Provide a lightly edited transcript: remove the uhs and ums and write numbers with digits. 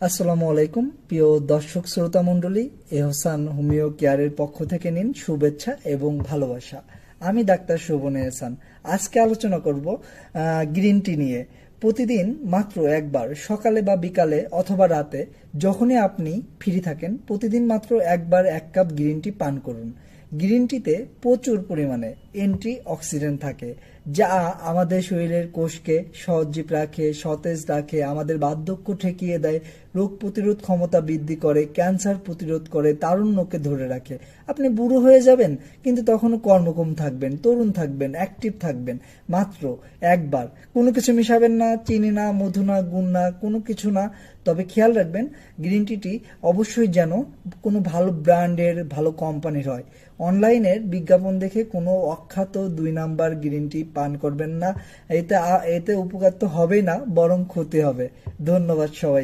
আসসালামু আলাইকুম প্রিয় দর্শক শ্রোতা মণ্ডলী, এহসান হোমিও কেয়ারের পক্ষ থেকে নিন শুভেচ্ছা এবং ভালোবাসা। আমি ডাক্তার শোভন এহসান। আজকে আলোচনা করব গ্রিন টি নিয়ে। প্রতিদিন মাত্র একবার সকালে বা বিকালে অথবা রাতে যখনই আপনি ফ্রি থাকেন, প্রতিদিন মাত্র একবার 1 কাপ গ্রিন টি পান করুন। গ্রিন টিতে প্রচুর পরিমাণে অ্যান্টি অক্সিডেন্ট থাকে, যা আমাদের শরীরের কোষকে সজীব রাখে, সতেজ রাখে, আমাদের বার্ধক্য ঠেকিয়ে দেয়, রোগ প্রতিরোধ ক্ষমতা বৃদ্ধি করে, ক্যান্সার প্রতিরোধ করে, তারুণ্যকে ধরে রাখে। আপনি বুড়ো হয়ে যাবেন কিন্তু তখনও কর্মক্ষম থাকবেন, তরুণ থাকবেন, অ্যাক্টিভ থাকবেন। মাত্র একবার। কোনো কিছু মিশাবেন না, চিনি না, মধু না, গুড় না, কোনো কিছু না। তবে খেয়াল রাখবেন গ্রিন টিটি অবশ্যই যেন কোনো ভালো ব্র্যান্ডের, ভালো কোম্পানির হয়। অনলাইনের বিজ্ঞাপন দেখে কোনো অখ্যাত 2 নাম্বার গ্রিন টি পান করবেন না। এতে উপকার তো হবেই না, বরং ক্ষতি হবে। ধন্যবাদ সবাই।